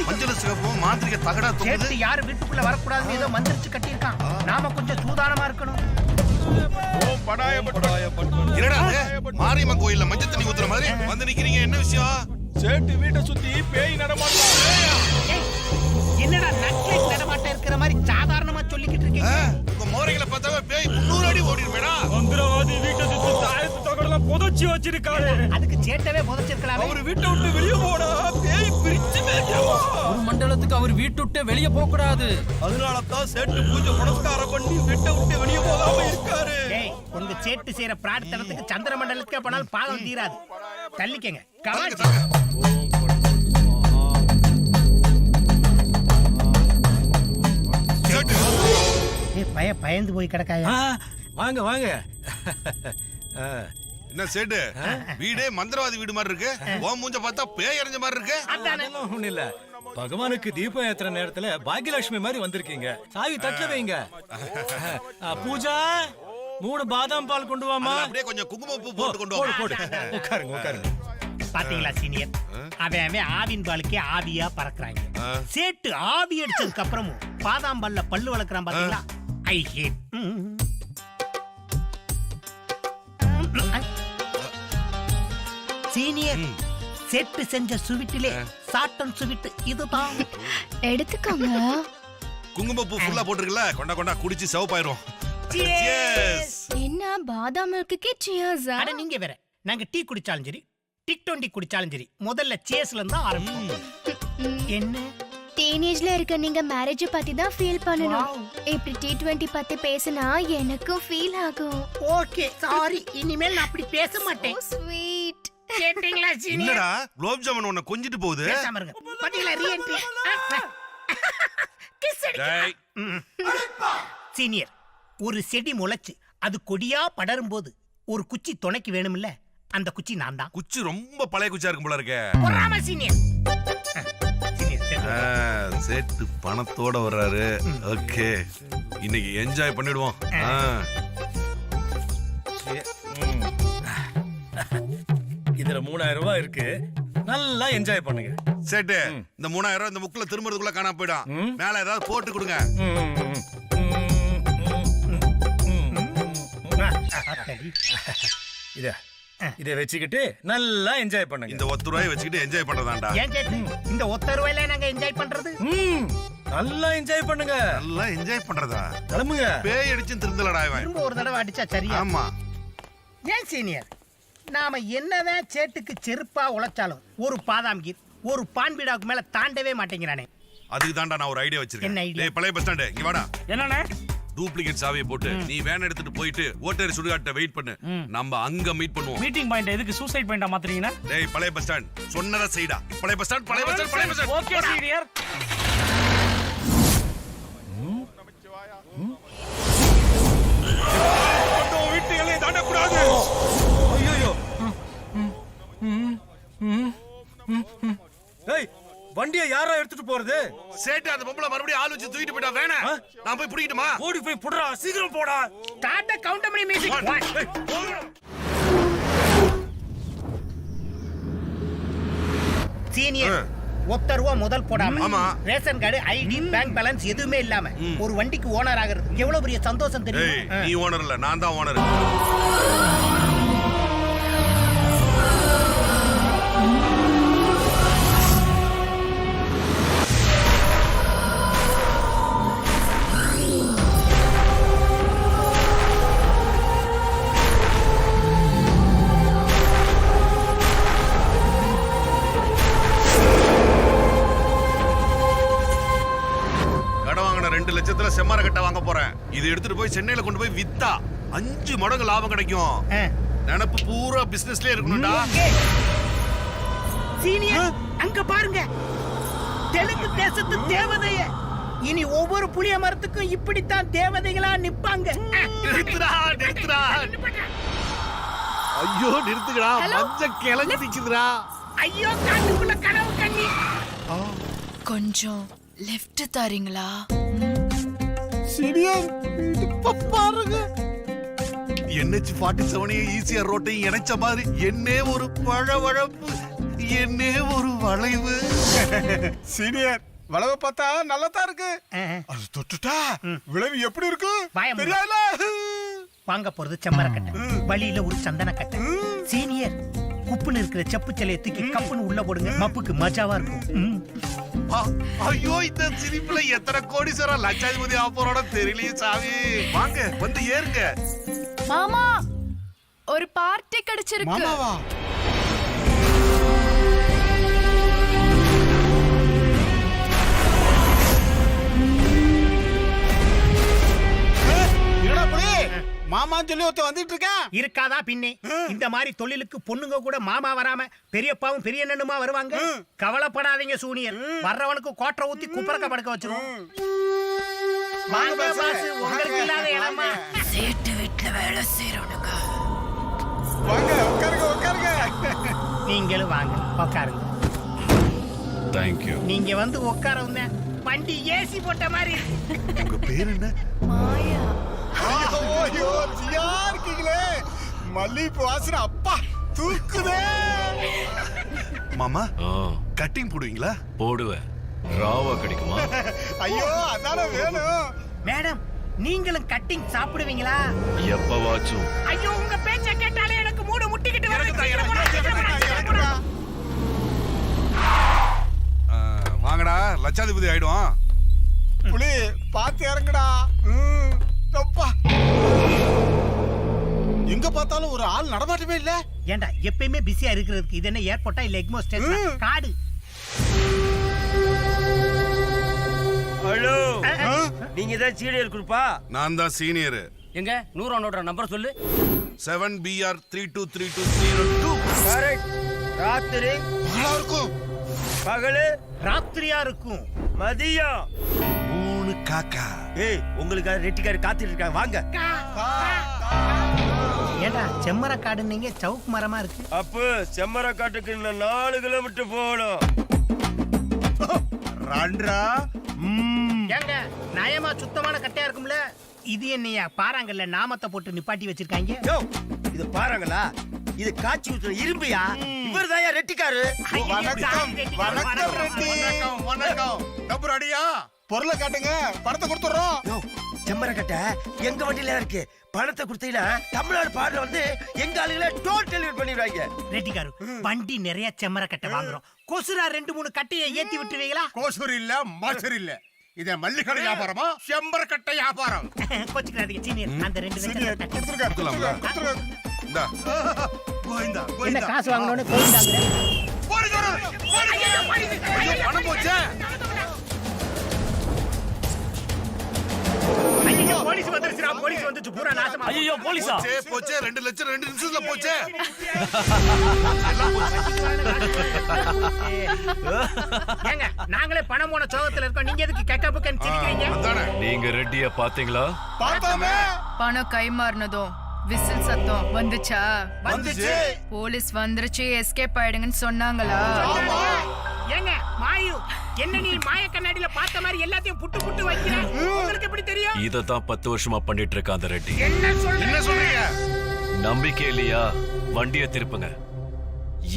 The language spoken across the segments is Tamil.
மஞ்சள் சிவப்பும் மாந்திரிக தகடா தொங்குது. யாரு வீட்டுக்குள்ள வரக்கூடாதுன்னு ஏதோ மந்திரிச்சு கட்டியிருக்கான். நாம கொஞ்சம் சூதானமா இருக்கணும். என்னடா மாரியம்மன் கோயில்ல மஞ்சள் தண்ணி ஊத்துற மாதிரி வந்து நிக்கிறீங்க, என்ன விஷயம்? சேட்டு வீட்டை சுத்தி பேய் நடமாட்டம். என்னடா நக்லைட் நடமாட்டம் இருக்கிற மாதிரி சாதாரணமா சொல்லிக்கிட்டு இருக்கீங்க? உங்க மோரைகளை பார்த்தாவே பேய் 300 அடி ஓடிடுமேடா. மந்திரவாதி வீட்டை சுத்தி தாயத்து தகடெல்லாம் புதைச்சி வச்சிருக்காரு. அதுக்கு சேட்டவே புதைச்சிருக்கலாம். அவர் வீட்டை விட்டு வெளியே போடா, பேய் பிரிச்சு மேய்க்கும். ஒரு மண்டலத்துக்கு அவர் வீட்டு விட்டு வெளியே போக கூடாது. அதனாலதான் சேட்டு பூஜை புனஸ்காரம் பண்ணி வீட்டை விட்டு வெளியே போகாம இருக்காரு. உங்க சேட்டு செய்யற பிரார்த்தனத்துக்கு சந்திர மண்டலத்துக்கு போனாலும் பாவம் தீராது. தள்ளிக்கங்க. பயந்து போய் கிடக்காயா? வாங்க வாங்க. என்ன சேட்டு வீடே மந்திரவாதி வீடு மாதிரி இருக்கு. ஓம் மூஞ்ச பார்த்தா பேய் அரைஞ்ச மாதிரி இருக்கு. ஒண்ணு இல்ல, பகவானுக்கு தீபம் ஏத்துற நேரத்துல பாக்யலட்சுமி மாதிரி வந்திருக்கீங்க. சாவி தட்டுல வைங்க. பூஜா 3 பாதாம் பால் கொண்டு வாமா. அப்படியே கொஞ்சம் குங்குமப்பூ போட்டு கொண்டு வா. போடு. உட்காருங்க உட்காருங்க. பாத்தீங்களா சீனியர், அவன் ஆவின் பாலுக்கே ஆவியா பறக்குறாங்க. சேட்டு ஆவி அடிச்சதுக்கு அப்புறமும் பாதாம் பால்ல பல்லு வளர்க்கறான். பாத்தீங்களா? ஐ ஹேட். சீனியர், செட்டு செஞ்ச சுவிட்டிலே சாட்டன் சுவிட்டு இதுதான். எடுத்துக்கோங்க. குங்குமப்பூ ஃபுல்லா போட்டுருக்கல, கொண்டா கொண்டா குடிச்சு சவப்பாயிரும். என்ன பாதாம் மில்க்குக்கே சியர்ஸ்? அட நீங்க வேற, நாங்க டீ குடிச்சாலும் சரி டிக் குடிச்சாலும் சரி முதல்ல சேஸ்ல இருந்தா ஆரம்பிப்போம். என்ன டீனேஜ்ல இருக்க நீங்க மேரேஜ் பத்தி தான் ஃபீல் பண்ணணும். இப்படி T20 பத்தி பேசினா எனக்கும் ஃபீல் ஆகும். ஓகே சாரி, இனிமேல் நான் அப்படி பேச மாட்டேன். ஸ்வீட். கேட்டிங்களா சீனியர்? என்னடா குலோப் ஜாமுன் உன்னை கொஞ்சிட்டு போகுது. பேசாம இருங்க. பாத்தீங்களா ரீஎன்ட்ரி? கிஸ் அடிக்க. சீனியர், ஒரு செடி முளைச்சு அது கொடியா படரும் போது ஒரு குச்சி துணைக்கு வேணும்ல, அந்த குச்சி நான் தான். குச்சி ரொம்ப பழைய குச்சியா இருக்கும் போல இருக்கே. பொறாம சீனியர். சேட்டு பணத்தோட வர்றாரு. ஓகே, இன்னைக்கு என்ஜாய் பண்ணிடுவோம். இதுல 3000 ரூபாய் இருக்கு, நல்லா என்ஜாய் பண்ணுங்க. சேட்டு, இந்த 3000 இந்த முக்குல திரும்பறதுக்குள்ள காணாம போயிடும். மேல ஏதாவது போட்டு கொடுங்க. இத வச்சுக்கிட்டு நல்லா என்ஜாய் பண்ணுங்க. இந்த 10 ரூபாயை வச்சுக்கிட்டு என்ஜாய் பண்றதாண்டா. ஏன் சேட்டு, இந்த 10 ரூபாயில நாங்க என்ஜாய் பண்றது? நல்லா என்ஜாய் பண்ணுங்க. நல்லா என்ஜாய் பண்றதா? கிளம்புங்க. பேய் அடிச்சு திருந்தலடா இவன். திரும்ப ஒரு தடவை அடிச்சா சரியா? ஆமா. ஏன் சீனியர், நாம என்னதான் சேட்டுக்கு செருப்பா உழைச்சாலும் ஒரு பாதாம் கீர் ஒரு பான் பீடாவுக்கு மேல தாண்டவே மாட்டேங்கிறானே. அதுக்கு தாண்டா நான் ஒரு ஐடியா வச்சிருக்கேன். என்ன ஐடியா? டேய் பழைய பஸ் ஸ்டாண்ட், இங்க வாடா. என்னண்ணே? டூப்ளிகேட் சாவியை போட்டு நீ வேன் எடுத்துட்டு போயிட்டு ஓட்டர் சுடுகாட்ட வெயிட் பண்ணு. நம்ம அங்க மீட் பண்ணுவோம். மீட்டிங் பாயிண்ட் எதுக்கு சூசைட் பாயிண்டா மாத்துறீங்கன்னா? டேய் பழைய பஸ் ஸ்டாண்ட் சொன்னத செய்டா. பழைய பஸ் ஸ்டாண்ட், பழைய பஸ் ஸ்டாண்ட், பழைய பஸ் ஸ்டாண்ட். Okay senior. வீட்டுகளே தாண்ட கூடாது. ஐயோ. டேய், வண்டியை யாரா எடுத்துட்டு போறது? சேட்டு, அந்த பொம்பளை மறுபடியும் ஆள் வச்சு தூக்கிட்டு போயிட்டா. வேணா நான் போய் புடிக்கட்டுமா? ஓடி போய் புடுறா, சீக்கிரம் போடா. Start the Goundamani music. Senior, 10 ரூபா முதல் போடாம ration card, ID, bank balance எதுவுமே இல்லாம ஒரு வண்டிக்கு ஓனர் ஆகிறது எவ்வளவு பெரிய சந்தோஷம் தெரியும்? நீ ஓனர் இல்ல, நான் தான் ஓனர். செம்மர கட்ட வாங்க போறேன். இது எடுத்துட்டு போய் சென்னையில கொண்டு போய் வித்தா 5 மடங்கு லாபம் கிடைக்கும். நினைப்பு பூரா பிசினஸ்லயே இருக்கணும்டா. சீனியர், அங்க பாருங்க, தெலுங்கு தேசத்து தேவதைய. இனி ஒவ்வொரு புளிய மரத்துக்கும் இப்படித்தான் தேவதைகளா நிப்பாங்க. நிறுத்துடா. ஐயோ நிறுத்துடா, மஞ்ச கிளம்பி நிக்குதுடா. ஐயோ காட்டுக்குள்ள கனவு கண்ணி. கொஞ்சம் லெஃப்ட் தரீங்களா? சீனியர், இப்ப பாருங்க. NH47 ஈசிஆர் ரோட்டையும் இணைச்ச மாதிரி என்னே ஒரு பழவழப்பு. என்ன ஒரு வளைவு. சீனியர் வளவை பார்த்தா நல்லா தான் இருக்கு. அது தொட்டுட்டா விளைவு எப்படி இருக்கு வாய மூடு. தெரியாதுல. வாங்க போறது செம்மரக்கட்டை, வழியில ஒரு சந்தன கட்டை. சீனியர், குப்புன்னு இருக்கிற செப்பு சிலையை தூக்கி கப்புன்னு உள்ள போடுங்க, மப்புக்கு மஜாவா இருக்கும். ஐயோ, இந்த சிரிப்புல எத்தனை கோடீஸ்வரர் லட்சாதிபதி ஆப்பரோட தெரியலையே சாமி. வாங்க வந்து ஏறுங்க. மாமா ஒரு பார்ட்டி கிடைச்சிருக்கு. மாமாவா? என்னடா புலி, மாமான்னு சொல்லி ஒருத்தன் வந்துட்டு இருக்கான். இருக்காதா பின்னே? இந்த மாதிரி தொழிலுக்கு பொண்ணுங்க கூட மாமா வராம பெரியப்பாவும் பெரிய அண்ணனுமா வருவாங்க. கவலைப்படாதீங்க சூனியர், வர்றவனுக்கு கோட்டரை ஊத்தி குப்பரக்க படுக்க வச்சிரும். வாங்க பாஸ், உங்களுக்கு இல்லாத இடமா? சேட்டு வீட்டுல வேலை செய்யறவனுங்க. வாங்க உட்காருங்க உட்காருங்க. நீங்களும் வாங்க உட்காருங்க. தேங்க்யூ. நீங்க வந்து உட்கார வண்டி ஏசி போட்ட மாதிரி இருக்கு. உங்க பேர் என்ன? மாயா. ஐயோ ஜியா இருக்கீங்களே, மல்லிகைப்பூ வாசனை அப்பா தூக்குதே. மாமா, கட்டிங் போடுவீங்களா? போடுவேன். ராவா கிடைக்குமா? ஐயோ அதானே வேணும். மேடம், நீங்களும் கட்டிங் சாப்பிடுவீங்களா? எப்பவாச்சும். ஐயோ, உங்க பேச்ச கேட்டாலே எனக்கு மூடு முட்டிக்கிட்டு வருது. வாங்கடா, லட்சாதிபதி ஆயிடும். புலி பார்த்து இறங்குடா. அப்பா, எங்க பார்த்தாலும் ஒரு ஆள் நடமாட்டமே இல்ல. ஏண்டா, எப்பயுமே பிஸியா இருக்கிறதுக்கு இது என்ன ஏர்போர்ட்டா இல்ல எக்மோ ஸ்டேஷன்? காடு. ஹலோ, நீங்க தான் சீனியர் குரூப்பா? நான் தான் சீனியர். எங்க 100 நோட்டோட நம்பர் சொல்லு. 7BR323202. கரெக்ட். ராத்திரி பகலா இருக்கும். பகலு ராத்திரியா இருக்கும். மதியம் 3 காக்கா. ஏய், உங்களுக்கு ரெட்டிக்காரு காத்துட்டு இருக்காங்க, வாங்க. ஏண்டா, செம்மர காடுன்னீங்க, சவுக்கு மரமா இருக்கு. அப்போ செம்மர காட்டுக்கு இன்னும் 4 கிலோமீட்டர் போகணும். ராண்டா. ஏங்க, நயமா சுத்தமான கட்டையா இருக்கும்ல? இது என்னையா பாறாங்கல்ல நாமத்தை போட்டு நிப்பாட்டி வச்சிருக்காங்க? யோ, இது பாருங்களா, இது காய்ச்சி ஊத்துற இரும்பியா? இவர் தான் ரெட்டிக்காரு. வணக்கம் வணக்கம் ரெட்டி. வணக்கம். டபுள் அடியா, பொருளை காட்டுங்க, பணத்தை கொடுத்துறோம். யோ, செம்மர கட்டை எங்க வண்டியில இருக்கு. பணத்தை கொடுத்தீங்கன்னா தமிழ்நாடு பாடல வந்து எங்க ஆளுகளை டோர் டெலிவரி பண்ணிடுவாங்க. ரெட்டிக்காரு, வண்டி நிறைய செம்மர கட்டை வாங்குறோம். கொசுரா 2-3 கட்டையை ஏத்தி விட்டுருவீங்களா? கோசூர் இல்ல மாசூர் இல்ல, இத மல்லிகடை வியாபாரமா செம்பரக்கட்டை வியாபாரம். கொச்சுக்கிறாதீங்க சீனியர், அந்த 2 சீனியர் லட்சம் கொடுத்துருங்க கொடுத்துருங்க. இந்தா. கோவிந்தா என்ன கோவிந்தா. காசு வாங்கணும்னு போயிட்டாங்க. ஐயோ, பணம் போச்சே. ஐயோ, போலீஸ் வந்துருச்சுடா, போலீஸ் வந்துச்சு, பூரா நாசமா. ஐயோ, போலீஸா? போச்சே 2 லட்சம் 2 நிமிஷத்துல போச்சே. ஏங்க, நாங்களே பணம் போன சோகத்துல இருக்கோம், நீங்க எதுக்கு கெக்க புக்கன்னு சிரிக்கிறீங்க? அதானே. நீங்க ரெட்டிய பாத்தீங்களா? பார்த்தோமே. பணம் கை மாறினதும் விசில் சத்தம் வந்துச்சா? வந்துச்சு. போலீஸ் வந்துருச்சு, எஸ்கேப் ஆயிடுங்கன்னு சொன்னாங்களா? ஏங்க, மாயு, என்ன நீ மாய கண்ணாடியில பார்த்த மாதிரி எல்லாத்தையும் புட்டு புட்டு வைக்கிற? உங்களுக்கு எப்படி தெரியும்? இததான் 10 வருஷமா பண்ணிட்டு இருக்க அந்த ரெட்டி. என்ன என்ன சொல்றீங்க? நம்பிக்கை இல்லையா? வண்டிய திருப்புங்க.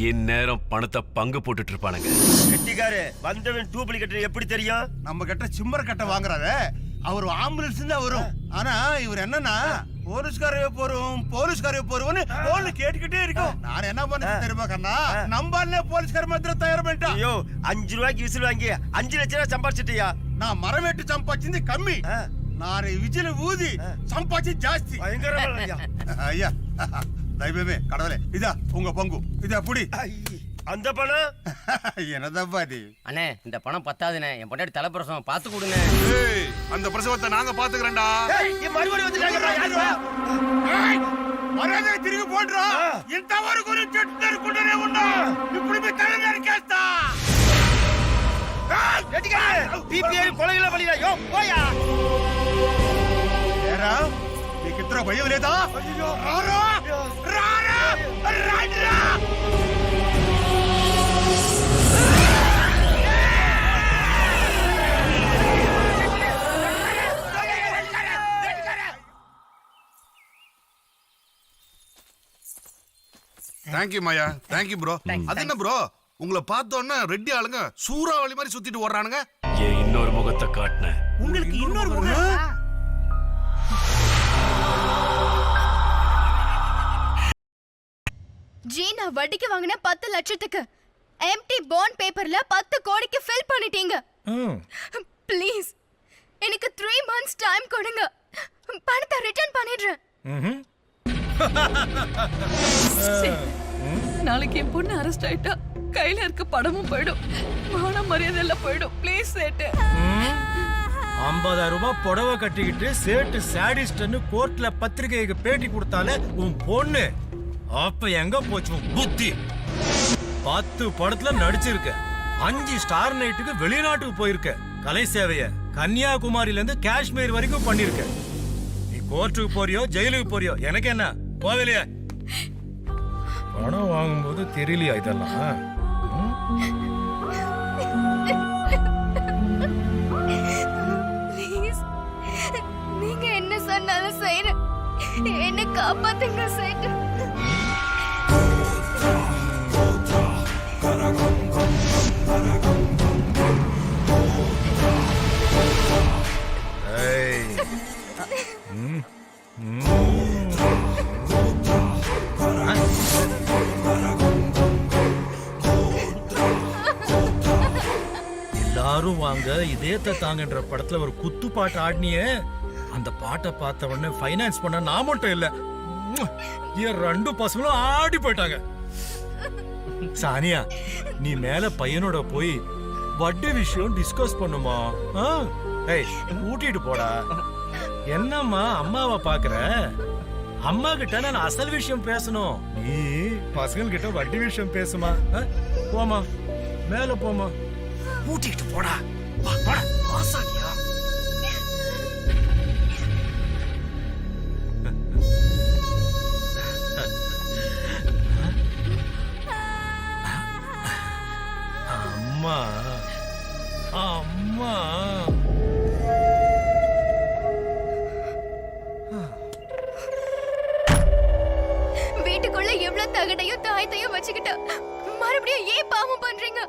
இந்நேரம் பணத்தை பங்கு போட்டுட்டு இருப்பானுங்க. ரெட்டிக்காரு வந்தவன் டூப்ளிகேட் எப்படி தெரியும்? நம்ம கிட்ட சிம்மர கட்டை வாங்குறாரு, அவர் ஆம்புலன்ஸ் தான் வரும். ஆனா இவர் என்னன்னா போலீஸ்காரே போறோம்னு போன் கேட்டுக்கிட்டே இருக்கும். நான் என்ன பண்ண தெரியுமா கண்ணா, நம்பாலே போலீஸ்கார மாத்திரம் தயார் பண்ணிட்டான். ஐயோ, 5 ரூபாய்க்கு விசில் வாங்கி 5 லட்சம் ரூபாய் சம்பாதிச்சிட்டியா? நான் மரம் வெட்டி சம்பாதிச்சது கம்மி, நான் விஜில ஊதி சம்பாதிச்சு ஜாஸ்தி. பயங்கரமா இல்லையா? ஐயா தெய்வமே கடவுளே, இதா உங்க பங்கு, இதா புடி. அந்த பணம் என்னதான் பாதி. அண்ணே, இந்த பணம் பத்தாதுண்ணே, என் பொண்டாட்டி தலைப்பிரசவம் பார்த்து கொடுங்க. ஏய், அந்த பிரசவத்தை நாங்க பாத்துக்கிறேன்டா. மறுபடியும் வந்துட்டாங்க. மரியாதை திரும்பி போடுறோம். இந்த ஒரு குரு செட்டு குண்டரே உண்டா, இப்படி போய் தலைவர் கேஸ்தா. ரெட்டிக்காரு பிபிஐ கொலையில வலியா? யோ போயா. ஏரா நீ கித்ரா பயம் లేదా? రారా రారా రారా. தேங்க்யூ மாயா, தேங்க்யூ ப்ரோ. அது என்ன ப்ரோ, உங்களை பார்த்தோன்னா ரெட்டி ஆளுங்க சூறாவளி மாதிரி சுத்திட்டு ஓடுறானுங்க. என் இன்னொரு முகத்தை காட்டின. உங்களுக்கு இன்னொரு முகம். ஜி, நான் வட்டிக்கு வாங்கின 10 லட்சத்துக்கு எம்டி பாண்ட் பேப்பர்ல 10 கோடிக்கு ஃபில் பண்ணிட்டீங்க. ப்ளீஸ் எனக்கு 3 months டைம் கொடுங்க. பணத்தை ரிட்டர்ன் பண்ணிடுறேன். நாளைக்கு என் பொண்ணு அரெஸ்ட் ஆயிட்டா கையில இருக்க பணமும் போயிடும், மான மரியாதை எல்லாம் போயிடும். ப்ளீஸ் சேட்டு. 50,000 ரூபாய் புடவை கட்டிக்கிட்டு சேட்டு சாடிஸ்ட்னு கோர்ட்ல பத்திரிகைக்கு பேட்டி கொடுத்தாலே உன் பொண்ணு, அப்ப எங்க போச்சு உன் புத்தி? 10 படத்துல நடிச்சிருக்க, 5 ஸ்டார் நைட்டுக்கு வெளிநாட்டுக்கு போயிருக்க, கலை சேவைய கன்னியாகுமரியில இருந்து காஷ்மீர் வரைக்கும் பண்ணிருக்க. நீ கோர்ட்டுக்கு போறியோ ஜெயிலுக்கு போறியோ எனக்கு என்ன, போகலையே. பணம் வாங்கும்போது தெரியலையா இதெல்லாம்? ப்ளீஸ், நீங்க என்ன சொன்னாலும் செய்றேன். என்ன காப்பாத்துங்க சேட்டு. எல்லாரும் வாங்க இதயத்தை தாங்கன்ற படத்துல ஒரு குத்து பாட்டு ஆடினியே, அந்த பாட்டை பார்த்த உடனே ஃபைனான்ஸ் பண்ண நான் மட்டும் இல்ல, என் 2 பசங்களும் ஆடி போயிட்டாங்க. சானியா, நீ மேல பையனோட போய் வட்டி விஷயம் டிஸ்கஸ் பண்ணுமா? ஏய், ஊட்டிட்டு போடா. என்னம்மா அம்மாவை பாக்குற? அம்மா கிட்ட நான் அசல் விஷயம் பேசணும், நீ பசங்க கிட்ட வட்டி விஷயம் பேசுமா? போமா, மேல போமா, ஊட்டிட்டு போடா. போடா சானியா. அம்மா அம்மா வீட்டுக்குள்ள எவ்வளவு தகடையும் தாயத்தையும் வச்சுக்கிட்டு மறுபடியும் ஏன் பாவம் பண்றீங்க?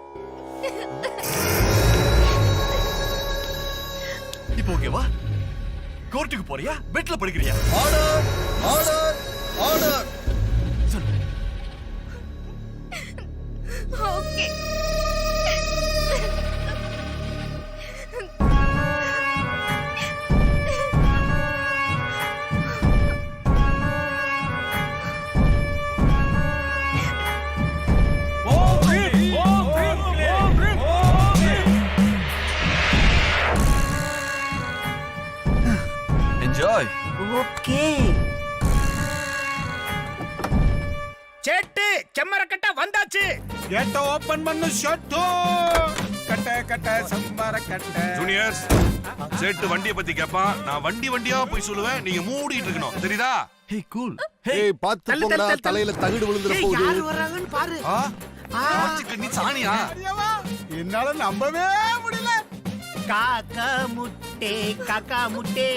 இப்போ ஓகேவா? கோர்ட்டுக்கு போறியா, பெட்ல படுக்கிறியா? Order order order. Okay. Enjoy. Okay. சேட்டு செம்மரக்கட்ட வந்தாச்சு. கேட்ட ஓபன் பண்ணு ஷட்டோ. கட்ட கட்ட சம்பர கட்ட. ஜூனியர்ஸ், சேட்டு வண்டியை பத்தி கேட்பான், நான் வண்டியா போய் சொல்லுவேன், நீங்க மூடிட்டு இருக்கணும், தெரியுதா? ஹே கூல். ஏய் பாத்து போங்கடா, தலையில தகுடு விழுந்துற போகுது. யார் வராங்கன்னு பாரு. நீ சாணியா? என்னால நம்பவே முடியல. காக்கா முட்டே காக்கா முட்டே.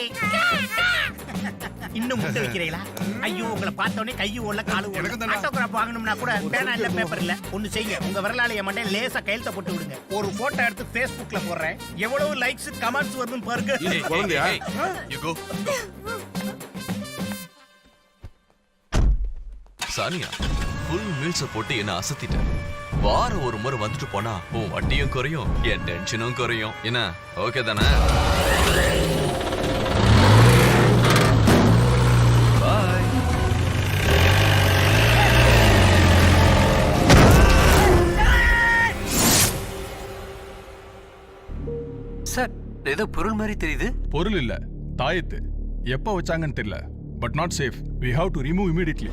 இன்னும் முட்டை வைக்கிறீங்களா? ஐயோ, உங்களை பார்த்தோன்னே கையு ஓடல காலு ஓடல. ஆட்டோகிராஃப் வாங்கணும்னா கூட பேனா இல்ல பேப்பர் இல்ல, ஒண்ணு செய்யுங்க, உங்க விரலால என் மண்டையில லேசா கையெழுத்த போட்டு விடுங்க. ஒரு போட்டோ எடுத்து Facebookல போடுறேன், எவ்வளவு லைக்ஸ் கமெண்ட்ஸ் வருதுன்னு பாருங்க. குழந்தையா? You go. Sania, full meals போட்டு என்ன அசத்திட்ட. வாரம் ஒரு முறை வந்துட்டு போனா உன் வட்டியும் குறையும், என் டென்ஷனும் குறையும். என்ன ஓகே தானே? பாய். சார், ஏதோ பொருள் மாதிரி தெரியுது. பொருள் இல்ல, தாயத்து. எப்ப வச்சாங்கன்னு தெரியல, but not safe. We have to remove immediately.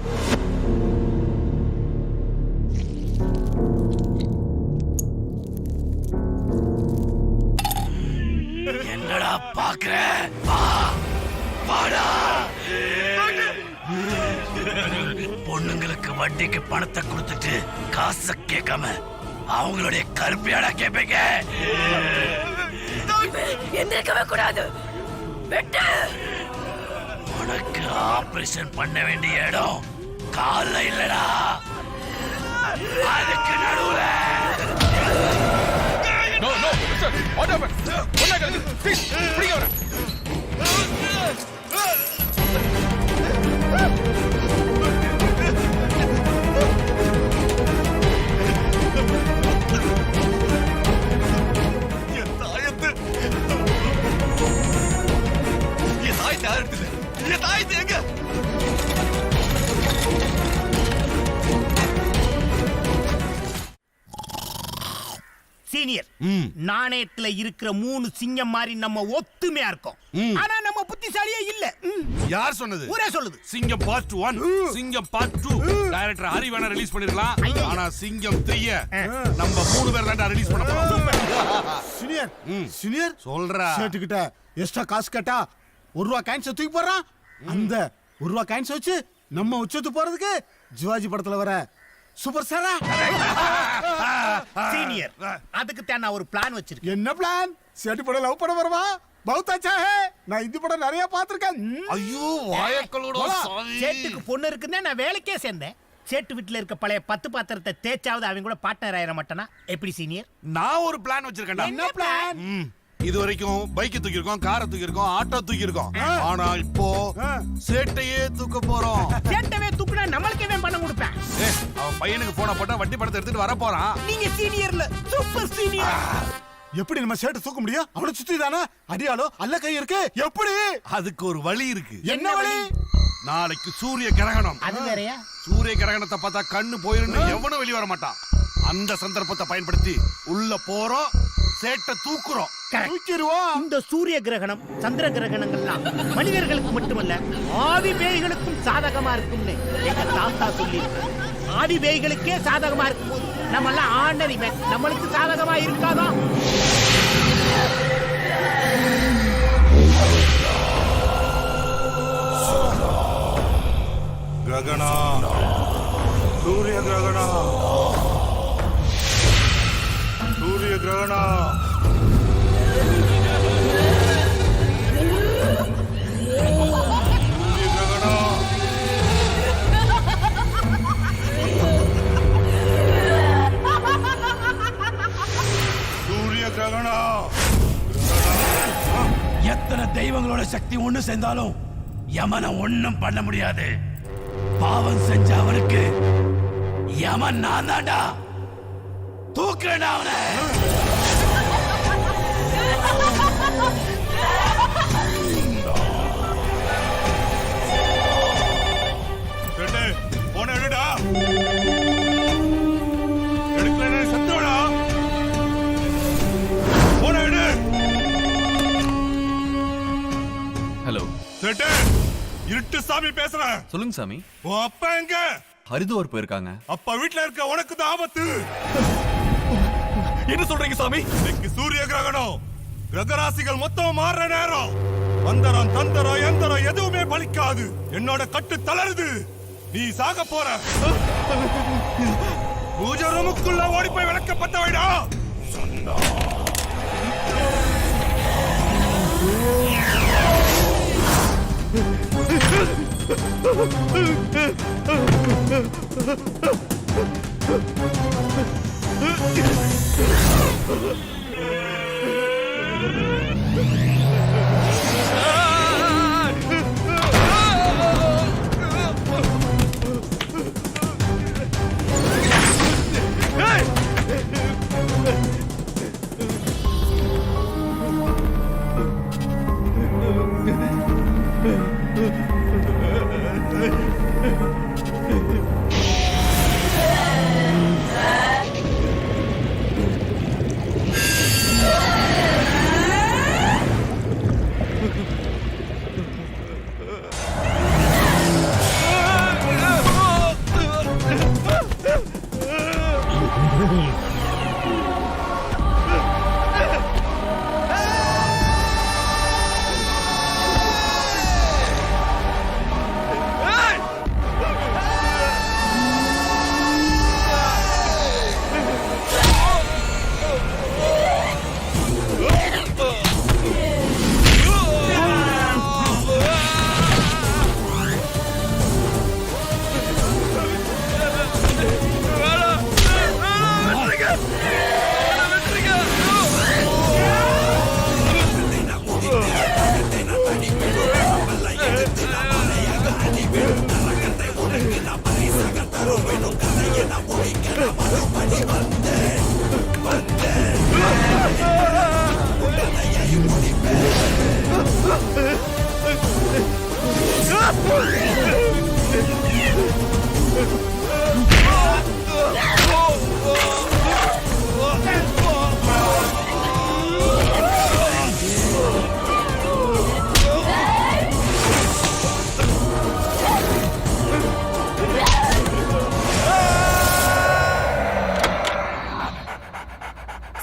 என்னடா பாக்குற? வாடா. பொண்ணுங்களுக்கு வட்டிக்கு பணத்தை கொடுத்துட்டு காசை கேட்காம அவங்களுடைய கருப்பியாடா கேட்பீங்க? எந்திரிக்கவே கூடாது. உனக்கு ஆபரேஷன் பண்ண வேண்டிய இடம் கால்ல இல்லடா, அதுக்கு நடுவுல வாட் ஹேப்பன் ஒண்ணா கலக்கு ப்ளீஸ் பிடிங்க அவரை என் தாயத்து யார் எடுத்தது என் தாயத்து எங்க சீனியர் நாணயத்துல இருக்கிற 3 சிங்கம் மாதிரி நம்ம ஒத்துமையா இருக்கோம் ஆனா நம்ம புத்திசாலியே இல்ல யார் சொன்னது? ஊரே சொல்லுது. சிங்கம் பார்ட் 1 சிங்கம் பார்ட் 2 டைரக்டர் ஹரி வேணா ரிலீஸ் பண்ணிரலாம். ஆனா சிங்கம் 3 நம்ம 3 பேர் தான் ரிலீஸ் பண்ண போறோம். சீனியர் சீனியர் சொல்றா. சேட்டுக்கிட்ட எக்ஸ்ட்ரா காசு கேட்டா 1 ரூபா காயின்ஸ் தூக்கி போடுறான். அந்த 1 ரூபா காயின்ஸ் வச்சு நம்ம உச்சத்து போறதுக்கு ஜிவாஜி படத்துல வர சூப்பர் ஸ்டாரா சீனியர் அதுக்கு தான் நான் ஒரு பிளான் வச்சிருக்கேன். என்ன பிளான்? சேட்டு படம் லவ் படம் வருமா? பௌத் அச்சா ஹே. நான் இந்த படம் நிறைய பாத்துர்க்கேன். ஐயோ வாயக்கலோட சாவி. சேட்டுக்கு பொண்ணு இருக்குன்னு நான் வேலைக்கே சேர்ந்தேன். சேட்டு வீட்டுல இருக்க பழைய 10 பாத்திரத்தை தேய்ச்சாவது அவங்க கூட பார்ட்னர் ஆயிர மாட்டேனா? எப்படி சீனியர்? நான் ஒரு பிளான் வச்சிருக்கேன்டா. என்ன பிளான்? இது வரைக்கும் பைக் தூக்கி இருக்கோம், காரை தூக்கி இருக்கோம், ஆட்டோ தூக்கி இருக்கோம். ஆனா இப்போ சேட்டையே தூக்க போறோம். சேட்டவே தூக்குனா நம்மளுக்கு ஏன் பணம் கொடுப்பேன்? அவன் பையனுக்கு போன போட்டா வட்டி பணத்தை எடுத்துட்டு வர போறான். நீங்க சீனியர்ல சூப்பர் சீனியர். எப்படி நம்ம சேட்டு தூக்க முடியும்? அவனை சுத்தி தானே அடியாலோ அல்ல கை இருக்கு. எப்படி? அதுக்கு ஒரு வழி இருக்கு. என்ன வழி? நாளைக்கு சூரிய கிரகணம். அது வேறயா? சூரிய கிரகணத்தை பார்த்தா கண்ணு போயிருந்து எவனும் வெளிய வர மாட்டான். அந்த சந்தர்ப்பத்தை பயன்படுத்தி உள்ள போறோம், சேட்டை தூக்குறோம். தூக்கிடுவோம். இந்த சூரிய கிரகணம் சந்திர கிரகணங்கள்லாம் மனிதர்களுக்கு மட்டுமல்ல ஆதி பேய்களுக்கும் சாதகமா இருக்கும்னு எங்க தாத்தா சொல்லி ஆதி பேய்களுக்கே சாதகமா இருக்கும்போது நம்ம எல்லாம் ஆர்டினரி மேன், நம்மளுக்கு சாதகமா இருக்காதா? கிரகணா சூரிய கிரகணா சூரிய கிரகணா எத்தனை தெய்வங்களோட சக்தி ஒண்ணு சேர்ந்தாலும் யமனை ஒண்ணும் பண்ண முடியாது. பாவம் செஞ்ச அவனுக்கு யமன் நான் தான்டா. தூக்குறேன் அவனை. போன எடுடா. எடுக்கல சத்தோடா. போன எடு. ஹலோ சேட்டு, இருட்டு சாமி பேசுறேன். சொல்லுங்க சாமி. உன் அப்பா எங்க? ஹரிதுவார் போயிருக்காங்க. அப்பா வீட்ல இருக்க உனக்கு தான் ஆபத்து. என்ன சொல்றீங்க சாமி? இன்னைக்கு சூரிய கிரகணம். கிரகராசிகள் மொத்தம் மாறுற நேரம். மந்திரம் தந்திரம் எந்திரம் எதுவுமே பலிக்காது. என்னோட கட்டு தளருது. நீ சாக போற. பூஜை ரூமுக்குள்ள ஓடி போய் விளக்கப்பட்ட வைடா.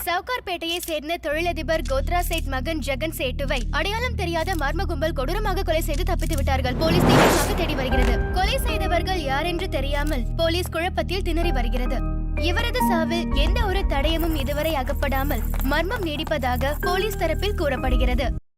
சவுகார்பேட்டையை சேர்ந்த தொழிலதிபர் கோத்ரா சேட் மகன் ஜெகன் சேட்டுவை அடையாளம் தெரியாத மர்ம கும்பல் கொடூரமாக கொலை செய்து தப்பித்து விட்டார்கள். போலீஸ் தீவிரமாக தேடி வருகிறது. கொலை செய்தவர்கள் யார் என்று தெரியாமல் போலீஸ் குழப்பத்தில் திணறி வருகிறது. இவரது சாவில் எந்த ஒரு தடயமும் இதுவரை அகப்படாமல் மர்மம் நீடிப்பதாக போலீஸ் தரப்பில் கூறப்படுகிறது.